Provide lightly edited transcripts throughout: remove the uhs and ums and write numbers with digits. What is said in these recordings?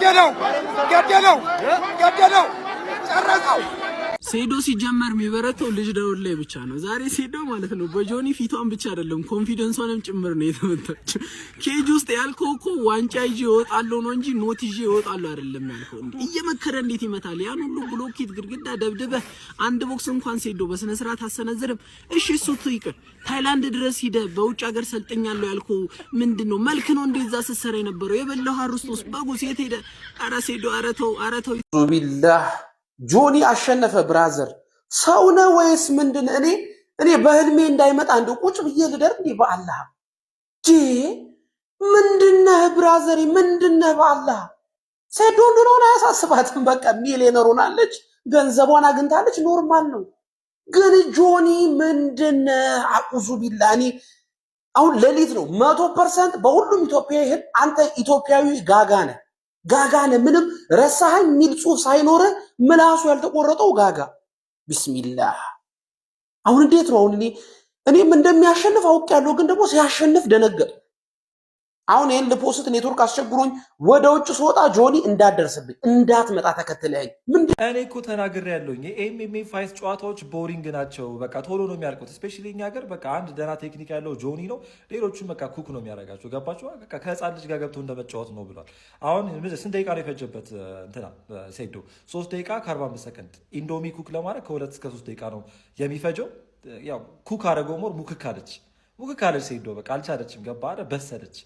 ገደለው ጨረሰው ሴዶ ሲጀመር የሚበረተው ልጅ ደውል ላይ ብቻ ነው ዛሬ ሴዶ ማለት ነው በጆኒ ፊቷን ብቻ አይደለም ኮንፊደንሷንም ጭምር ነው የተመታችው ኬጅ ውስጥ ያልከው እኮ ዋንጫ ይዤ እወጣለሁ ነው እንጂ ኖት ይዤ እወጣለሁ አይደለም ያልከው እየመከረ እንዴት ይመታል ያን ሁሉ ብሎኬት ግድግዳ ደብድበ አንድ ቦክስ እንኳን ሴዶ በስነ ስርዓት አሰነዝርም እሺ እሱ ትይቅር ታይላንድ ድረስ ሄደ በውጭ ሀገር ሰልጠኛለሁ ያልከው ምንድነው መልክ ነው እንደዛ ሰሰረ የነበረው የበላው አርስቶስ በጉስ የት ሄደ አረ ሴዶ አረተው ቢላህ ጆኒ አሸነፈ ብራዘር ሰው ነው ወይስ ምንድን እኔ በህልሜ እንዳይመጣ እንደው ቁጭ ብዬ ልደር እንዴ በአላህ ምንድነህ ብራዘር ምንድነህ በአላህ ሴዶ እንደሆነ አያሳስባትም በቃ ሚሊዮነር ሆናለች ገንዘቧን አግኝታለች ኖርማል ነው ግን ጆኒ ምንድነህ አቁዙ ቢላኒ አሁን ሌሊት ነው 100% በሁሉም ኢትዮጵያዊ ህል አንተ ኢትዮጵያዊ ጋጋነ ምንም ረሳኸኝ ሚል ጽሁፍ ሳይኖር ምላሱ ያልተቆረጠው ጋጋ ቢስሚላህ አሁን እንዴት ነው አሁን እኔም እንደሚያሸንፍ አውቄያለሁ ግን ደግሞ ሲያሸንፍ ደነገጥ አሁን ይሄን ለፖስት ኔትወርክ አስቸግሮኝ ወደ ውጭ ስወጣ ጆኒ እንዳደርስብኝ እንዳትመጣ ተከትለኝ እኔ እኮ ተናግሬያለሁኝ ኤምኤምኤ ፋይት ጨዋታዎች ቦሪንግ ናቸው በቃ ቶሎ ነው የሚያልቁት ስፔሻሊ እኛ ሀገር በቃ አንድ ደህና ቴክኒክ ያለው ጆኒ ነው ሌሎቹም በቃ ኩክ ነው የሚያደርጋቸው ገባችሁ በቃ ከህፃን ልጅ ጋር ገብቶ እንደመጫወት ነው ብሏል አሁን ስንት ደቂቃ ነው የፈጀበት እንትና ሴዶ 3 ደቂቃ ከ45 ሰከንድ ኢንዶሚ ኩክ ለማድረግ ከ2 እስከ 3 ደቂቃ ነው የሚፈጀው ያው ኩክ አደረገው ሞር ሙክክ አለች ሴዶ በቃ አልቻለችም ገባ አይደል በሰለች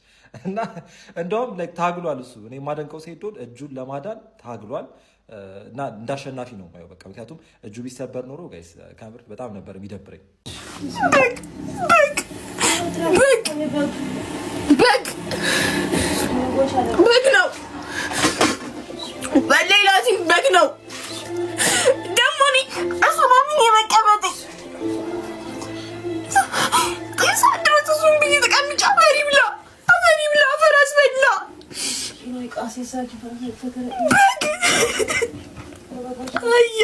እና እንደውም ላይክ ታግሏል እሱ እኔ ማደንቀው ሴዶን እጁን ለማዳን ታግሏል እና እንዳሸናፊ ነው ማየው በቃ ምክንያቱም እጁ ቢሰበር ኖሮ ጋይስ ካምር በጣም ነበር የሚደብረኝ በግ ነው በሌላቲ በግ ነው ደሞኒ አሰማሚ የመቀመጥ ከሳድሮት ሱም ቢዚ ተቀምጫ አፈሪብላ ፈራስ በላ አያ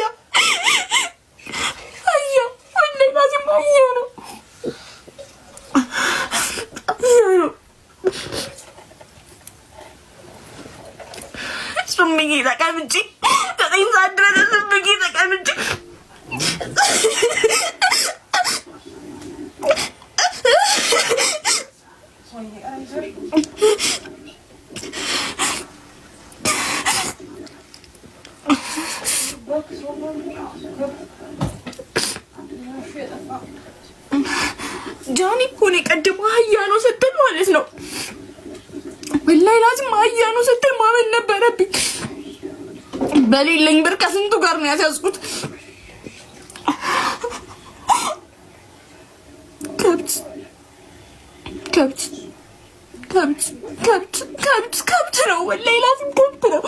ወላሂ ማዚም ነው ሱም ቢዚ ተቀምጪ ሳድሮት ሱም ቢዚ ተቀምጪ ጆኒ እኮ ነው የቀደመው አህያ ነው ስትል ማለት ነው ወላሂ ላዚም አህያ ነው ስትል ማመን ነበረብኝ በሌለኝ ብር ከስንቱ ጋር ነው ያስያዝኩት ከብት ነው ወላሂ ላዚም ከብት ነው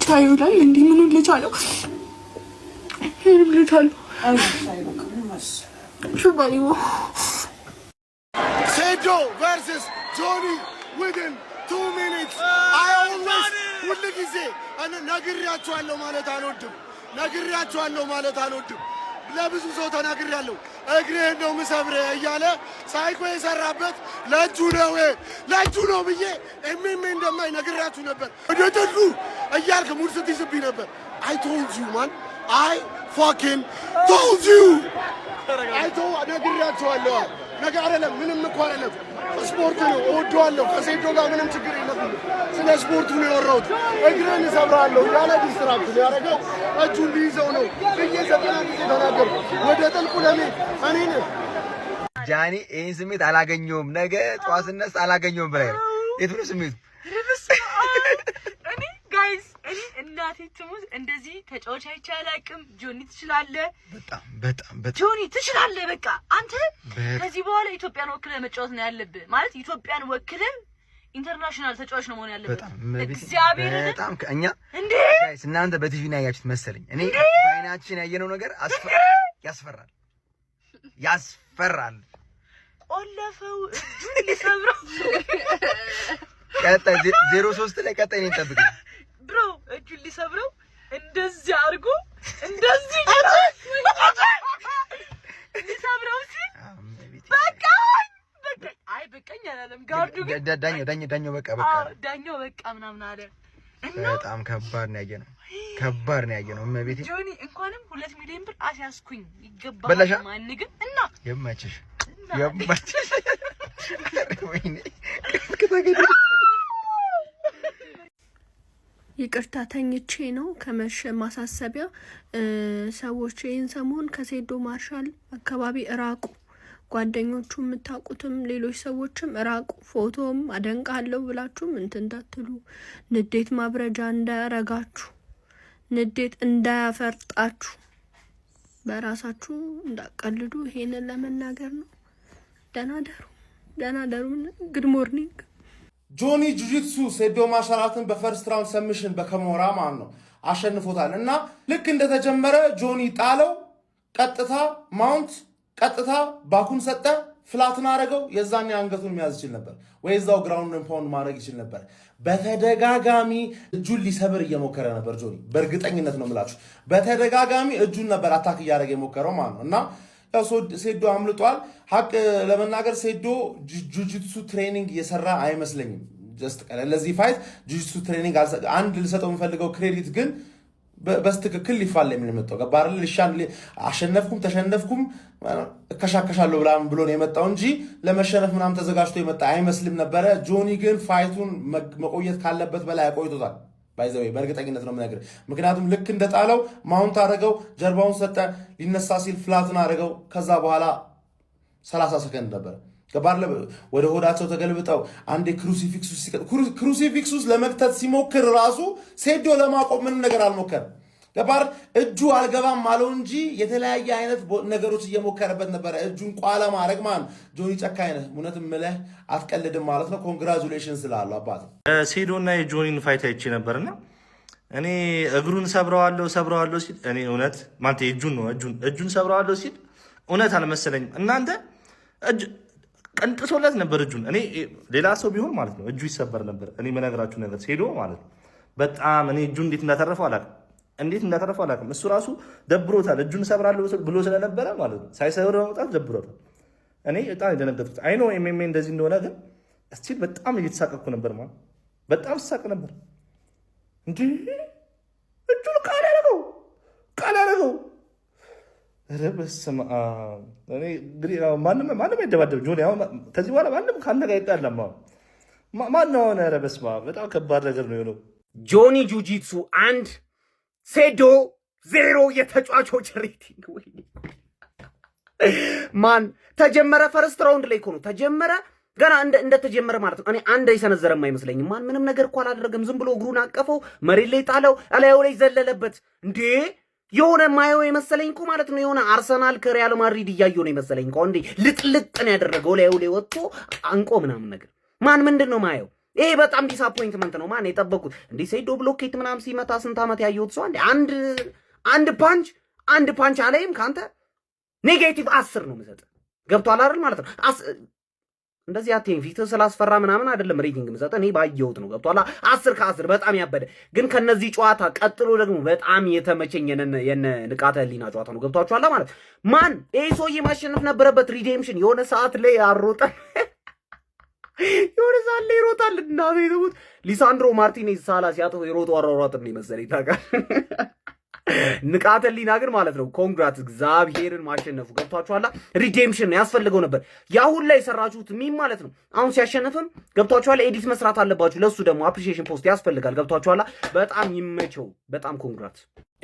ታዩ ላይ እንዲህ ምኑን ልቻለው ሹባዩ ሴዶ versus ጆኒ within 2 minutes I always ሁሉ ጊዜ ነግሬያቸዋለሁ ማለት አልወድም ለብዙ ሰው ተናግሬያለሁ እግሬን ነው ምሰብረህ እያለ ሳይኮ የሰራበት ለእጁ ነው ብዬ እንደማይ ነግሬያችሁ ነበር ወደደሉ እያልክ ሙድ ስትይዝብኝ ነበር I told you man I fucking told you ነግሬያቸዋለሁ ነገር አይደለም ምንም እኮ አይደለም ስፖርት ነው እወደዋለሁ ከሴዶ ጋር ምንም ችግር የለብኝም ስለ ስፖርቱ ነው ያወራሁት እግሬን እሰብራለሁ ያለ ዲስትራክት ያደረገው እጁን ሊይዘው ነው በየዘጠና ጊዜ ተናገር ወደ ጥልቁ ለምን እኔ ጃኒ ይሄን ስሜት አላገኘውም ነገ ጠዋት ስነሳ አላገኘውም ብለህ ነው የት ነው ስሜቱ እኔ ጋይስ እኔ እናቴ ትሙት እንደዚህ ተጫዋች አይቻላቅም ጆኒ ትችላለህ በጣም ጆኒ ትችላለህ በቃ አንተ ከዚህ በኋላ ኢትዮጵያን ወክለህ መጫወት ነው ያለብህ ማለት ኢትዮጵያን ወክለህ ኢንተርናሽናል ተጫዋች ነው መሆን ያለብህ እግዚአብሔር በጣም ከኛ እንዴ ጋይስ እናንተ በቲቪ ላይ ያያችሁት መሰለኝ እኔ ባይናችን ያየነው ነገር ያስፈራል ቆለፈው እጁን ሊሰብረው ቀጣይ 03 ላይ ቀጣይ ነው እንጠብቀው ብሮ እጁን ሊሰብረው እንደዚህ አድርጎ እንደዚህ ሊሰብረው ሲል በቃ አላለም። ጋርዱ ዳኛው በቃ ዳኛው በቃ ምናምን አለ። በጣም ከባድ ነው ያየነው እመቤቴ ጆኒ እንኳንም 2 ሚሊዮን ብር አስያዝኩኝ ይገባል ማን ግን እና የማችሽ ወይኔ ይቅርታ ተኝቼ ነው ከመሸ ማሳሰቢያ ሰዎች ይህን ሰሞን ከሴዶ ማርሻል አካባቢ እራቁ ጓደኞቹ የምታውቁትም ሌሎች ሰዎችም እራቁ ፎቶም አደንቃለሁ ብላችሁም እንዳትሉ ንዴት ማብረጃ እንዳያረጋችሁ ንዴት እንዳያፈርጣችሁ በራሳችሁ እንዳቀልዱ ይሄንን ለመናገር ነው ደህና ደሩ ጉድ ሞርኒንግ ጆኒ ጁጂትሱ ሴዶ ማርሻል በፈርስት ራውንድ ሰብሚሽን በከሞራ ማን ነው አሸንፎታል እና ልክ እንደተጀመረ ጆኒ ጣለው ቀጥታ ማውንት ቀጥታ ባኩን ሰጠ ፍላትን አረገው የዛኔ አንገቱን መያዝ ይችላል ነበር ወይ እዛው ግራውንድ ፓውንድ ማድረግ ይችላል ነበር በተደጋጋሚ እጁን ሊሰብር እየሞከረ ነበር ጆኒ በእርግጠኝነት ነው የምላችሁ በተደጋጋሚ እጁን ነበር አታክ እያደረገ የሞከረው ማለት ነው እና ያው ሴዶ አምልጧል ሀቅ ለመናገር ሴዶ ጁጂትሱ ትሬኒንግ እየሰራ አይመስለኝም ጀስት ለዚህ ፋይት ጁጂትሱ ትሬኒንግ አንድ ልሰጠው የምፈልገው ክሬዲት ግን በስትክክል ሊፋል የሚመጣው ገባር ልሻን አሸነፍኩም ተሸነፍኩም ከሻከሻለሁ ብሎ ነው የመጣው እንጂ ለመሸነፍ ምናምን ተዘጋጅቶ የመጣ አይመስልም ነበር ጆኒ ግን ፋይቱን መቆየት ካለበት በላይ አቆይቶታል ባይዘው በእርግጠኝነት ነው የምነግር ምክንያቱም ልክ እንደጣለው ማውንት አረገው ጀርባውን ሰጠ ሊነሳ ሲል ፍላትን አረገው ከዛ በኋላ 30 ሰከንድ ነበር ገባር ወደ ሆዳቸው ተገልብጠው አንዴ ክሩሲፊክሱስ ለመክተት ሲሞክር ራሱ ሴዶ ለማቆም ምን ነገር አልሞከረም ገባር እጁ አልገባም አለው እንጂ የተለያየ አይነት ነገሮች እየሞከረበት ነበር እጁን ቋላ ማድረግ ማን ጆኒ ጨካኝ ነህ እውነትም ምለህ አትቀልድም ማለት ነው ኮንግራቹሌሽንስ ስላለው አባቴ ሴዶና የጆኒን ፋይት አይቼ ነበርና እኔ እግሩን ሰብረዋለሁ ሲል እኔ እውነት ማለት እጁን ሰብረዋለሁ ሲል እውነት አልመሰለኝም እናንተ ቀንጥሶለት ነበር እጁን እኔ ሌላ ሰው ቢሆን ማለት ነው እጁ ይሰበር ነበር እኔ መነግራችሁ ነገር ሴዶ ማለት ነው በጣም እኔ እጁ እንዴት እንዳተረፈው አላውቅም እሱ ራሱ ደብሮታል እጁን ሰብራለሁ ብሎ ስለነበረ ማለት ነው ሳይሰብር በመውጣት ደብሮታል እኔ በጣም የደነገጥኩት አይ ኖ ኤምኤምኤ እንደዚህ እንደሆነ ግን እስቲል በጣም እየተሳቀቅኩ ነበር ማለት በጣም ተሳቀ ነበር እንዴ እጁን ቃል ያደረገው ኧረ በስመ አብ እኔ እንግዲህ ማንም አይደባደብ ጆኒ አሁን ከዚህ በኋላ ማንም ካንተ ጋር አይጣላም ማን ነው ኧረ በስመ አብ በጣም ከባድ ነገር ነው የሆነው ጆኒ ጁጂትሱ 1 ሴዶ 0 የተጫዋቾች ሬቲንግ ወይ ማን ተጀመረ ፈርስት ራውንድ ላይ ነው ተጀመረ ገና እንደተጀመረ ማለት ነው እኔ አንድ አይሰነዘረም አይመስለኝም ማን ምንም ነገር እኮ አላደረገም ዝም ብሎ እግሩን አቀፈው መሬት ላይ ጣለው አላየው ላይ ዘለለበት እንዴ የሆነ ማየው የመሰለኝ እኮ ማለት ነው የሆነ አርሰናል ከሪያል ማድሪድ እያየው ነው የመሰለኝ እኮ እንዴ ልጥልጥ ነው ያደረገው ላይ ወጥቶ አንቆ ምናምን ነገር ማን ምንድነው ማየው ይሄ በጣም ዲስአፖይንትመንት ነው ማን የጠበቁት እንዴ ሴዶ ብሎኬት ምናምን ሲመታ ስንት ዓመት ያየሁት ሰው አንድ ፓንች አለይም ካንተ ኔጌቲቭ 10 ነው የምሰጥ ገብቷል አይደል ማለት ነው እንደዚህ አትይኝ ፊት ስላስፈራ ምናምን አይደለም ሬቲንግ የምሰጥ እኔ ባየሁት ነው ገብቷል 10 ከ10 በጣም ያበደ ግን ከነዚህ ጨዋታ ቀጥሎ ደግሞ በጣም የተመቸኝ የነ ንቃተ ህሊና ጨዋታ ነው ገብቷችኋል ማለት ማን ይሄ ሰውዬ ማሸነፍ ነበረበት ሪዴምሽን የሆነ ሰዓት ላይ አሮጠ የሆነ ሰዓት ላይ ይሮጣል እና ቤቱት ሊሳንድሮ ማርቲኔዝ ሳላ ሲያጠው ይሮጡ አሯሯጥ ነው መሰለኝ ታውቃል ንቃተ ህሊና ግን ማለት ነው ኮንግራት እግዚአብሔርን ማሸነፉ ገብቷችኋል ሪዴምሽን ያስፈልገው ነበር ያሁን ላይ ሰራችሁት ሚም ማለት ነው አሁን ሲያሸነፍም ገብቷችኋል ኤዲት መስራት አለባችሁ ለሱ ደግሞ አፕሪሺዬሽን ፖስት ያስፈልጋል ገብቷችኋል በጣም ይመቸው በጣም ኮንግራት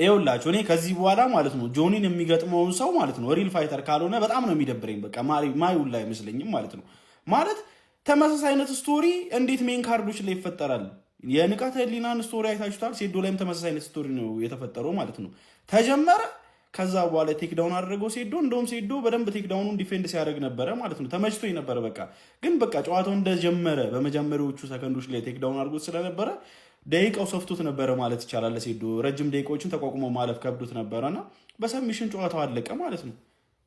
ይኸውላችሁ እኔ ከዚህ በኋላ ማለት ነው ጆኒን የሚገጥመውን ሰው ማለት ነው ሪል ፋይተር ካልሆነ በጣም ነው የሚደብረኝ በቃ ማይውል ላይ አይመስለኝም ማለት ነው ማለት ተመሳሳይ አይነት ስቶሪ እንዴት ሜን ካርዶች ላይ ይፈጠራል የንቃተ ህሊናን ስቶሪ አይታችሁታል ሴዶ ላይም ተመሳሳይ አይነት ስቶሪ ነው የተፈጠረው ማለት ነው ተጀመረ ከዛ በኋላ ቴክ ዳውን አደረገው ሴዶ እንደውም ሴዶ በደንብ ቴክ ዳውኑን ዲፌንድ ሲያደርግ ነበረ ማለት ነው ተመችቶኝ ነበረ በቃ ግን በቃ ጨዋታው እንደጀመረ በመጀመሪያዎቹ ሰከንዶች ላይ ቴክ ዳውን አድርጎት ስለነበረ ደቂቃው ሰፍቶት ነበረ ማለት ይቻላል ሴዶ ረጅም ደቂቃዎችን ተቋቁሞ ማለፍ ከብዶት ነበረና በሰብሚሽን ጨዋታው አለቀ ማለት ነው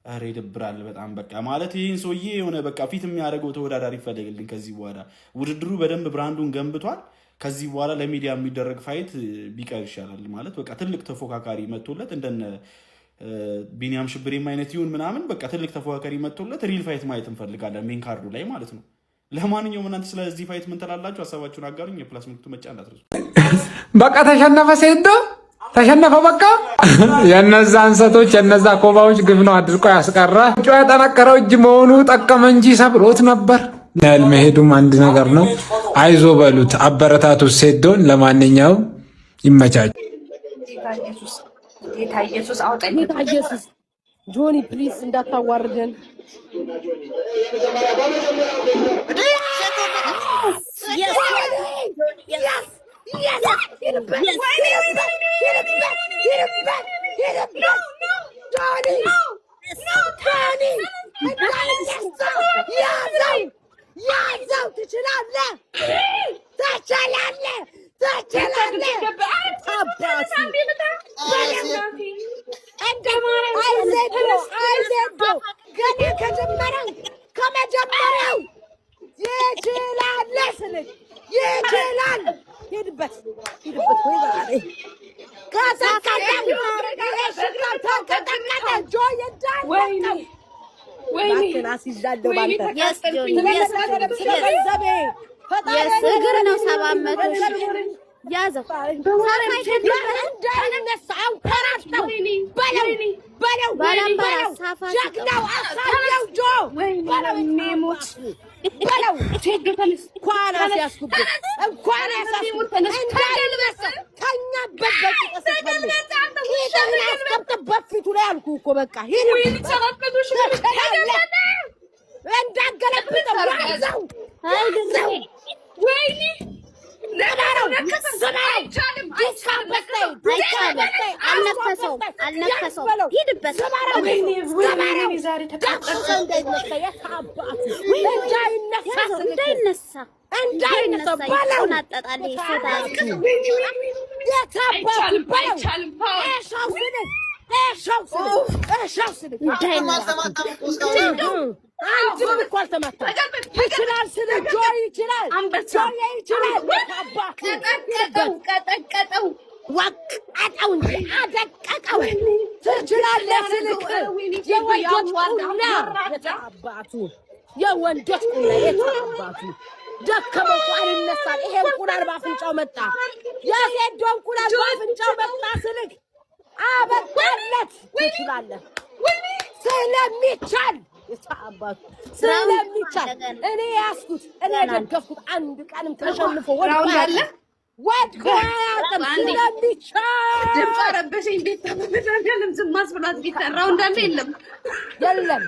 አሬ ይደብራል በጣም በቃ ማለት ይሄን ሰውዬ የሆነ በቃ ፊት የሚያደርገው ተወዳዳሪ ይፈልግልን ከዚህ በኋላ ውድድሩ በደንብ ብራንዱን ገንብቷል ከዚህ በኋላ ለሚዲያ የሚደረግ ፋይት ቢቀር ይሻላል ማለት በቃ ትልቅ ተፎካካሪ መጥቶለት እንደነ ቢኒያም ሽብሬም አይነት ይሁን ምናምን በቃ ትልቅ ተፎካካሪ መጥቶለት ሪል ፋይት ማየት እንፈልጋለን ሜን ካርዱ ላይ ማለት ነው ለማንኛውም እናንተ ስለዚህ ፋይት ምን ትላላችሁ? ሀሳባችሁን አጋሩኝ። የፕላስ ምልክቱ መጫን እንዳትረሱ። በቃ ተሸነፈ ሴዶ ተሸነፈ። በቃ የነዛ እንሰቶች የነዛ ኮባዎች ግብ ነው አድርቆ ያስቀረ። ጮ ያጠነከረው እጅ መሆኑ ጠቀመ እንጂ ሰብሮት ነበር። ለል መሄዱም አንድ ነገር ነው። አይዞ በሉት፣ አበረታቱ ሴዶን። ለማንኛውም ይመቻች። ጌታ ኢየሱስ አውጣኝ። ጌታ ኢየሱስ ጆኒ ፕሊዝ እንዳታዋርደን። ያዘው ትችላለህ። ከመጀመሪያው ይችላል ስልክ ይችላል። ሂድበት እግር ነው 700 ያዘው የወንዶች ቁና ደከመው ቋል ይነሳል። ይሄ እንቁላል ባፍንጫው መጣ። የሴት እንቁላል ባፍንጫው መጣ ስልክ አበቃለት። ትችላለህ ስለሚቻል የታባቱ ስለሚቻል እኔ ያስኩት እኔ ደገፍኩት። አንድ ቀንም ተሸንፎ ወድቋል ወድቋል። ስለሚቻል ድምፅ ረበሸኝ። ቤት ተመመዳለም ዝማስ ብላት ቢጠራው እንዳለ የለም የለም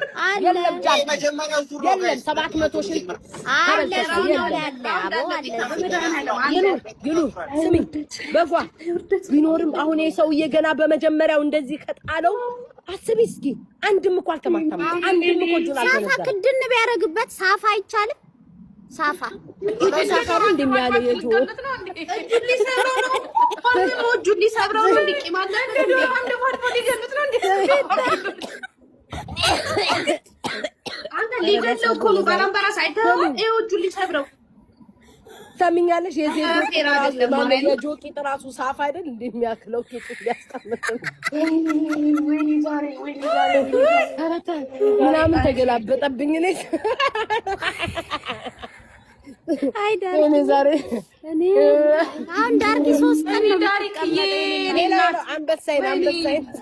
የለም ጃል የለም 700 ሺህ አለ ይሉ ስሚ በጓ ቢኖርም አሁን የሰውዬ ገና በመጀመሪያው እንደዚህ ከጣለው አስቢ እስኪ። አንድም እኮ አልተማታም። አንድም እኮ ጁላል ነው ሳፋ ክድን ቢያረግበት ሳፋ አይቻልም። ሳፋ ሳፋሩ እንደሚያለው የጆ ጁሊ ሰብረው ነው ሊቂማለ አንድ ፎቶ ሊገሉት ነው እንዴ? አንተ ሊገለው እኮ ነው ባላምባራስ አይተው ይኸው ጁሊ ሰብረው ሰሚኛለሽ። የጆቂ ጥራሱ ሳፋ አይደል እንደሚያክለው ኬክ ያስቀምጥም ምናምን ተገላበጠብኝ እኔ አይደል እኔ ዛሬ አሁን ዳርኪ 3 ቀን ነው ዳርኪዬ ሌላ አንበሳይን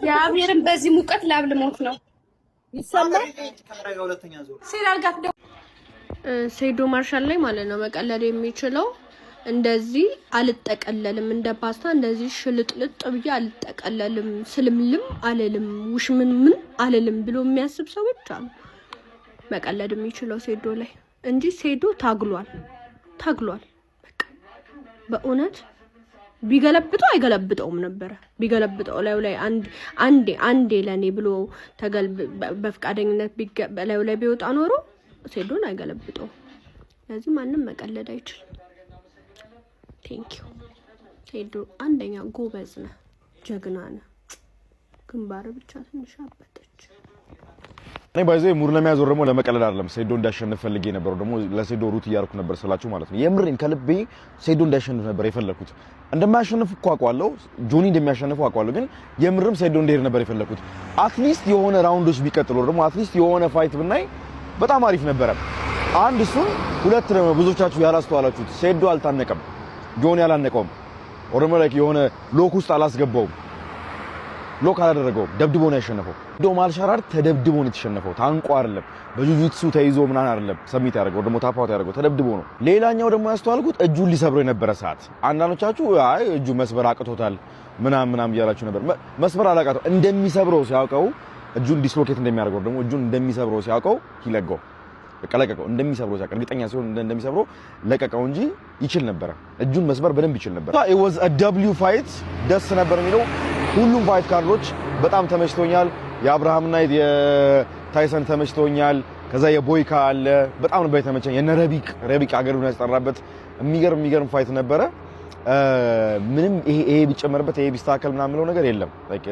ያብየርን በዚህ ሙቀት ላብልሞት ነው ይሰማል። ሲራጋት ሴዶ ማርሻል ላይ ማለት ነው መቀለል የሚችለው እንደዚህ አልጠቀለልም፣ እንደ ፓስታ እንደዚህ ሽልጥልጥ ብዬ አልጠቀለልም፣ ስልምልም አልልም፣ ውሽምምን አልልም ብሎ የሚያስብ ሰው ብቻ ነው መቀለድ የሚችለው ሴዶ ላይ እንጂ ሴዶ ታግሏል። በቃ በእውነት ቢገለብጠው አይገለብጠውም ነበር። ቢገለብጠው ላይ አንዴ ለኔ ብሎ በፍቃደኝነት ላይ ቢወጣ ኖሮ ሴዶን አይገለብጠው። ስለዚህ ማንም መቀለድ አይችልም። ቴንኪው ሴዶ አንደኛ ጎበዝ ነህ፣ ጀግና ነህ። ግንባር ብቻ ትንሽ አበጠች። እኔ ባይዘ ሙር ለሚያዞር ደግሞ ለመቀለድ አይደለም ሴዶ እንዳሸንፍ ፈልጌ ነበር። ደግሞ ለሴዶ ሩት እያልኩ ነበር ስላችሁ ማለት ነው። የምሬን ከልቤ ሴዶ እንዳሸንፍ ነበር የፈለኩት። እንደማያሸንፍ እኮ አውቃለሁ፣ ጆኒ እንደሚያሸንፍ አውቃለሁ። ግን የምርም ሴዶ እንዲሄድ ነበር የፈለኩት። አትሊስት የሆነ ራውንዶች ቢቀጥሉ ደግሞ አትሊስት የሆነ ፋይት ብናይ በጣም አሪፍ ነበረ። አንድ እሱን፣ ሁለት ደግሞ ብዙዎቻችሁ ያላስተዋላችሁት ሴዶ አልታነቀም። ጆኒ አላነቀውም። ኦሮሞ ላይ የሆነ ሎክ ውስጥ አላስገባውም። ሎክ አላደረገውም። ደብድቦ ነው ያሸነፈው። ሴዶ ማርሻል አርት ተደብድቦ ነው የተሸነፈው። ታንቆ አይደለም፣ በጁጂትሱ ተይዞ ምናምን አይደለም ሰሚት ያደረገው ደግሞ ታፓውት ያደረገው ተደብድቦ ነው። ሌላኛው ደግሞ ያስተዋልኩት እጁን ሊሰብረው የነበረ ሰዓት አንዳንዶቻችሁ አይ እጁ መስበር አቅቶታል ምናምን እያላችሁ ነበር። መስበር አላቃተው እንደሚሰብረው ሲያውቀው እጁን ዲስሎኬት እንደሚያደርገው ደግሞ እጁን እንደሚሰብረው ሲያውቀው ይለቀው ለቀቀው እንደሚሰብረው ሲያውቅ እርግጠኛ ሲሆን እንደሚሰብረው ለቀቀው እንጂ ይችል ነበር። እጁን መስበር በደንብ ይችል ነበር። it was a w fight ደስ ነበር የሚለው ሁሉም ፋይት ካርዶች በጣም ተመችቶኛል። የአብርሃምና የታይሰን ተመችቶኛል። ከዛ የቦይካ አለ በጣም ነበር የተመቸኝ። የነ ረቢቅ አገሩን ያስጠራበት የሚገርም ፋይት ነበረ። ምንም ይሄ ቢጨመርበት ይሄ ቢስተካከል ምናምን የሚለው ነገር የለም። like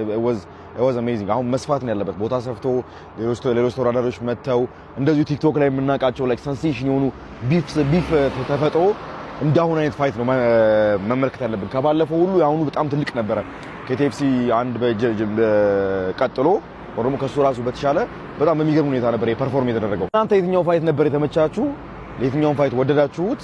it was amazing። አሁን መስፋት ነው ያለበት ቦታ ሰፍቶ ሌሎች ተወዳዳሪዎች መተው እንደዚሁ ቲክቶክ ላይ የምናውቃቸው like sensation የሆኑ ቢፍ ተፈጥሮ እንዳሁን አይነት ፋይት ነው መመልከት ያለብን። ከባለፈው ሁሉ ያሁኑ በጣም ትልቅ ነበረ። KTFC አንድ ቀጥሎ ወርሞ ከሱ ራሱ በተሻለ በጣም በሚገርም ሁኔታ ነበር የፐርፎርም የተደረገው። እናንተ የትኛው ፋይት ነበር የተመቻችሁ? የትኛውን ፋይት ወደዳችሁት?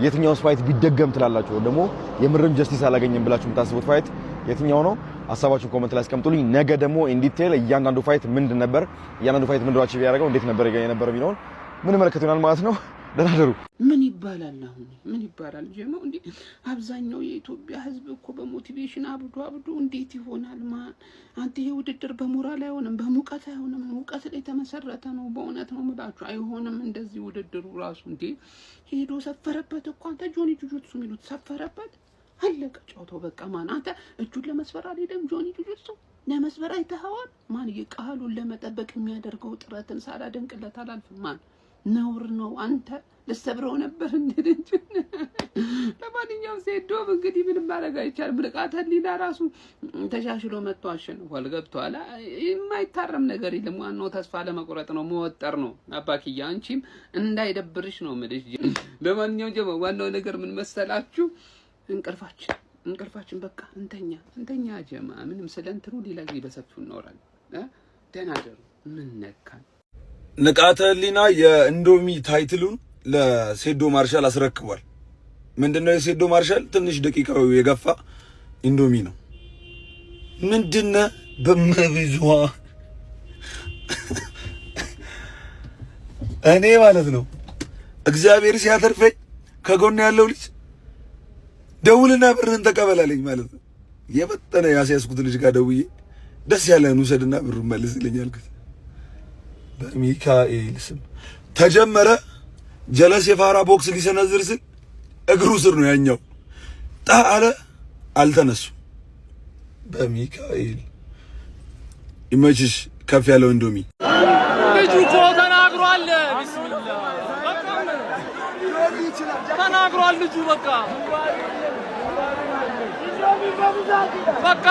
የትኛውስ ፋይት ቢደገም ትላላችሁ? ደግሞ የምርም ጀስቲስ አላገኘም ብላችሁ የምታስቡት ፋይት የትኛው ነው? ሐሳባችሁን ኮሜንት ላይ አስቀምጡልኝ። ነገ ደግሞ ኢን ዲቴል እያንዳንዱ ፋይት ምንድን ነበር፣ እያንዳንዱ ፋይት ምንድን ነው አቺቭ ያደረገው፣ እንዴት ነበር የነበረው የሚለውን ምን መልከት ይሆናል ማለት ነው። ደህና ደሩ። ምን ይባላል አሁን ምን ይባላል ጀማው? እንዴ አብዛኛው የኢትዮጵያ ሕዝብ እኮ በሞቲቬሽን አብዶ እንዴት ይሆናል? ማን አንተ ይሄ ውድድር በሞራል አይሆንም፣ በሙቀት አይሆንም። ሙቀት ላይ ተመሰረተ ነው። በእውነት ነው የምላችሁ አይሆንም እንደዚህ ውድድሩ ራሱ። እንዴ ሄዶ ሰፈረበት እኮ አንተ ጆኒ ጁጁትሱ የሚሉት ሰፈረበት። አለቀ ጨዋታው በቃ። ማን አንተ እጁን ለመስፈር አልሄደም ጆኒ ጁጁትሱ ለመስፈር አይተኸዋል? ማን የቃሉን ለመጠበቅ የሚያደርገው ጥረትን ሳላደንቅለት አላልፍም። ማን ነውር ነው። አንተ ለሰብረው ነበር እንዴ? ለማንኛውም ሴዶም እንግዲህ ምንም ማድረግ አይቻልም። ብልቃተ ህሊና ራሱ ተሻሽሎ መጥቶ አሸንፏል። ገብቷል። የማይታረም ነገር የለም። ዋናው ተስፋ ለመቁረጥ ነው፣ መወጠር ነው። አባክያ አንቺም እንዳይደብርሽ ነው የምልሽ። ለማንኛውም ጀማ ዋናው ነገር ምን መሰላችሁ? እንቅልፋችን በቃ እንተኛ ጀማ። ምንም ስለንትሩ ሌላ ጊዜ በሰፊው እናወራለን። ደህና ደሩ። ምን ነካን? ንቃተ ህሊና የኢንዶሚ ታይትሉን ለሴዶ ማርሻል አስረክቧል። ምንድነው የሴዶ ማርሻል ትንሽ ደቂቃው የገፋ ኢንዶሚ ነው። ምንድነው በመብዙዋ እኔ ማለት ነው እግዚአብሔር ሲያተርፈኝ ከጎን ያለው ልጅ ደውልና ብርህን ተቀበላለኝ ማለት ነው። የበጠነ ያስያዝኩት ልጅ ጋር ደውዬ ደስ ያለህን ውሰድና ብሩን መልስልኝ አልኩት። በሚካኤል ስም ተጀመረ። ጀለስ የፋራ ቦክስ ሊሰነዝር ስል እግሩ ስር ነው ያኛው ጣለ። አልተነሱ። በሚካኤል ይመችሽ። ከፍ ያለው ኢንዶሚ ልጁ እኮ ተናግሯል። ቢስሚላህ ተናግሯል ልጁ። በቃ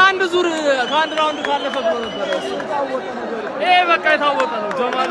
አንድ ዙር ከአንድ ራውንድ ካለፈ ብሎ ነበር። ይሄ በቃ የታወቀ ነው ጀማሊ